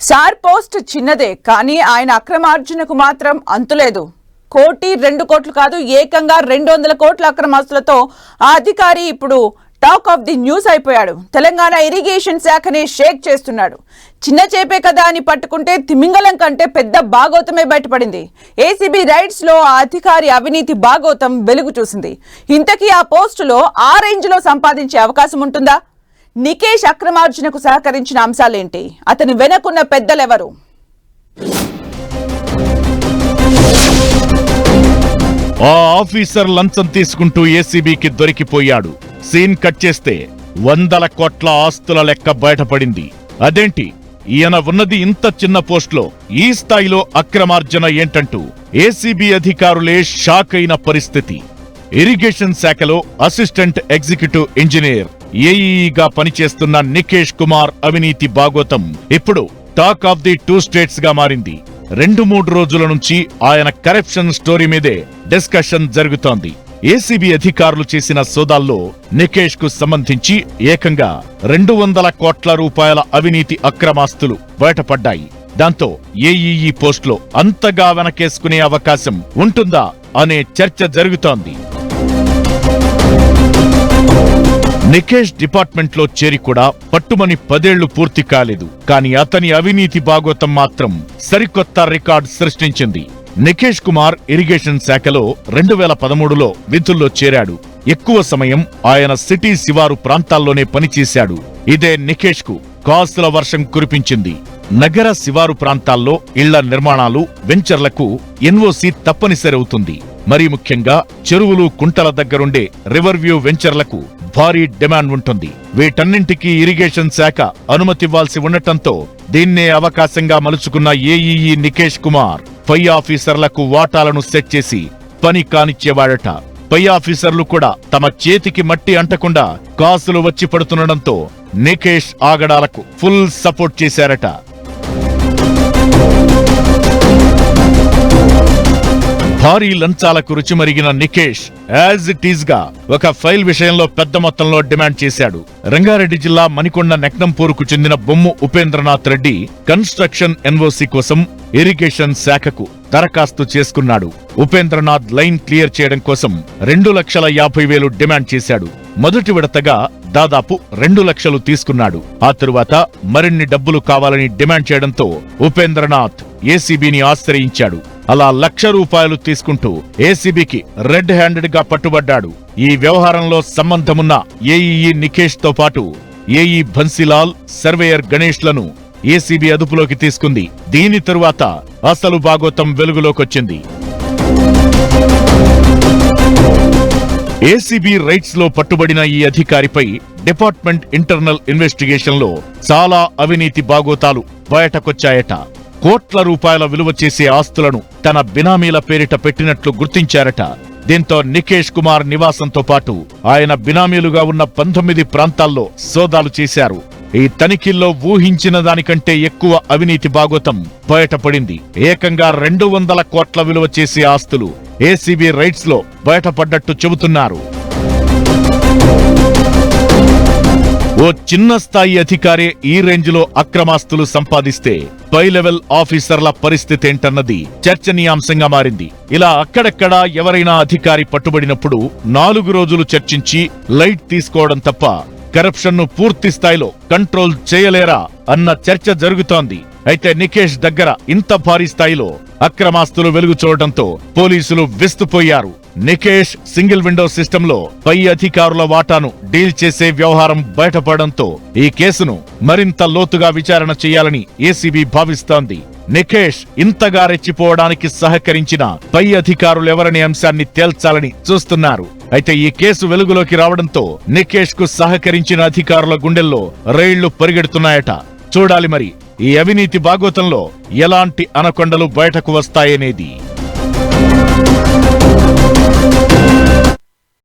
Sir post చిన్నదే కానీ ఆయన అక్రమార్జనకు మాత్రం అంతులేదు. 1-2 కోట్లు కాదు, ఏకంగా 200 కోట్ల అక్రమాస్తులతో ఆ అధికారి ఇప్పుడు టాక్ ఆఫ్ ది న్యూస్ అయిపోయాడు. తెలంగాణ ఇరిగేషన్ శాఖని షేక్ చేస్తున్నాడు. చిన్న చేపే కదా అని పట్టుకుంటే తిమింగలం కంటే పెద్ద భాగోతమే బయటపడింది. ఏసీబీ రైడ్స్ లో ఆ అధికారి అవినీతి భాగోతం వెలుగు చూసింది. ఇంతకీ ఆ పోస్టులో ఆ రేంజ్ లో సంపాదించే అవకాశం ఉంటుందా? నికేష్ అక్రమార్జనకు సహకరించిన అంశాలేంటి? అతని వెనకున్న పెద్దలెవరు? ఆ ఆఫీసర్ లంచం తీసుకుంటూ ఏసీబీకి దొరికిపోయాడు. సీన్ కట్ చేస్తే 100 కోట్ల ఆస్తుల లెక్క బయటపడింది. అదేంటి, ఈయన ఉన్నది ఇంత చిన్న పోస్టులో ఈ స్థాయిలో అక్రమార్జన ఏంటంటూ ఏసీబీ అధికారులే షాక్ అయిన పరిస్థితి. ఇరిగేషన్ శాఖలో అసిస్టెంట్ ఎగ్జిక్యూటివ్ ఇంజనీర్ ఏఈగా పనిచేస్తున్న నికేష్ కుమార్ అవినీతి భాగోతం ఇప్పుడు టాక్ ఆఫ్ ది 2 స్టేట్స్ గా మారింది. 2-3 రోజుల నుంచి ఆయన కరప్షన్ స్టోరీ మీదే డిస్కషన్ జరుగుతోంది. ఏసీబీ అధికారులు చేసిన సోదాల్లో నికేష్ కు సంబంధించి ఏకంగా 200 కోట్ల రూపాయల అవినీతి అక్రమాస్తులు బయటపడ్డాయి. దాంతో ఏఈఈ పోస్టులో అంతగా వెనకేసుకునే అవకాశం ఉంటుందా అనే చర్చ జరుగుతోంది. నికేష్ డిపార్ట్మెంట్ లో చేరి కూడా పట్టుమని 10 ఏళ్లు పూర్తి కాలేదు. కానీ అతని అవినీతి భాగోతం మాత్రం సరికొత్త రికార్డ్ సృష్టించింది. నికేష్ కుమార్ ఇరిగేషన్ శాఖలో 2013లో విధుల్లో చేరాడు. ఎక్కువ సమయం ఆయన సిటీ శివారు ప్రాంతాల్లోనే పనిచేశాడు. ఇదే నికేష్ కు కాసుల వర్షం కురిపించింది. నగర శివారు ప్రాంతాల్లో ఇళ్ల నిర్మాణాలు, వెంచర్లకు ఎన్ఓసీ తప్పనిసరి అవుతుంది. మరీ ముఖ్యంగా చెరువులు, కుంటల దగ్గరుండే రివర్ వ్యూ వెంచర్లకు భారీ డిమాండ్ ఉంటుంది. వీటన్నింటికీ ఇరిగేషన్ శాఖ అనుమతివ్వాల్సి ఉండటంతో దీన్నే అవకాశంగా మలుచుకున్న ఏఈఈ నికేష్ కుమార్ పై ఆఫీసర్లకు వాటాలను సెట్ చేసి పని కానిచ్చేవాడట. పై ఆఫీసర్లు కూడా తమ చేతికి మట్టి అంటకుండా కాసులు వచ్చి పడుతుండటంతో నికేష్ ఆగడాలకు ఫుల్ సపోర్ట్ చేశారట. భారీ లంచాలకు రుచిమరిగిన నికేష్ యాజ్ ఇట్ ఈజ్ గా ఒక ఫైల్ విషయంలో పెద్ద మొత్తంలో డిమాండ్ చేశాడు. రంగారెడ్డి జిల్లా మణికొండ నెక్నంపూర్కు చెందిన బొమ్ము ఉపేంద్రనాథ్ రెడ్డి కన్స్ట్రక్షన్ ఎన్ఓసీ కోసం ఇరిగేషన్ శాఖకు దరఖాస్తు చేసుకున్నాడు. ఉపేంద్రనాథ్ లైన్ క్లియర్ చేయడం కోసం 2,50,000 డిమాండ్ చేశాడు. మొదటి విడతగా దాదాపు 2 లక్షలు తీసుకున్నాడు. ఆ తరువాత మరిన్ని డబ్బులు కావాలని డిమాండ్ చేయడంతో ఉపేంద్రనాథ్ ఏసీబీని ఆశ్రయించాడు. అలా ₹1,00,000 తీసుకుంటూ ఏసీబీకి రెడ్ హ్యాండెడ్ గా పట్టుబడ్డాడు. ఈ వ్యవహారంలో సంబంధమున్న ఏఈఈ నికేష్ తో పాటు ఏఈ బన్సీలాల్, సర్వేయర్ గణేష్ లను ఏసీబీ అదుపులోకి తీసుకుంది. దీని తరువాత అసలు భాగోతం వెలుగులోకొచ్చింది. ఏసీబీ రైట్స్ లో పట్టుబడిన ఈ అధికారిపై డిపార్ట్మెంట్ ఇంటర్నల్ ఇన్వెస్టిగేషన్ లో చాలా అవినీతి భాగోతాలు బయటకొచ్చాయట. కోట్ల రూపాయల విలువ చేసే ఆస్తులను తన బినామీల పేరిట పెట్టినట్లు గుర్తించారట. దీంతో నికేష్ కుమార్ నివాసంతో పాటు ఆయన బినామీలుగా ఉన్న 19 ప్రాంతాల్లో సోదాలు చేశారు. ఈ తనిఖీల్లో ఊహించిన దానికంటే ఎక్కువ అవినీతి భాగోతం బయటపడింది. ఏకంగా 200 కోట్ల విలువ చేసే ఆస్తులు ఏసీబీ రైట్స్ లో బయటపడ్డట్టు చెబుతున్నారు. ఓ చిన్న స్థాయి అధికారే ఈ రేంజ్ లో అక్రమాస్తులు సంపాదిస్తే పై లెవెల్ ఆఫీసర్ల పరిస్థితి ఏంటన్నది చర్చనీయాంశంగా మారింది. ఇలా అక్కడక్కడా ఎవరైనా అధికారి పట్టుబడినప్పుడు 4 రోజులు చర్చించి లైట్ తీసుకోవడం తప్ప కరప్షన్ ను పూర్తి స్థాయిలో కంట్రోల్ చేయలేరా అన్న చర్చ జరుగుతోంది. అయితే నికేష్ దగ్గర ఇంత భారీ స్థాయిలో అక్రమాస్తులు వెలుగు చూడటంతో పోలీసులు విస్తుపోయారు. నికేష్ సింగిల్ విండో సిస్టమ్ లో పై అధికారుల వాటాను డీల్ చేసే వ్యవహారం బయటపడడంతో ఈ కేసును మరింత లోతుగా విచారణ చేయాలని ఏసీబీ భావిస్తోంది. నికేష్ ఇంతగా రెచ్చిపోవడానికి సహకరించిన పై అధికారులెవరనే అంశాన్ని తేల్చాలని చూస్తున్నారు. అయితే ఈ కేసు వెలుగులోకి రావడంతో నికేష్ కు సహకరించిన అధికారుల గుండెల్లో రైళ్లు పరిగెడుతున్నాయట. చూడాలి మరి ఈ అవినీతి భాగోతంలో ఎలాంటి అనకొండలు బయటకు వస్తాయనేది.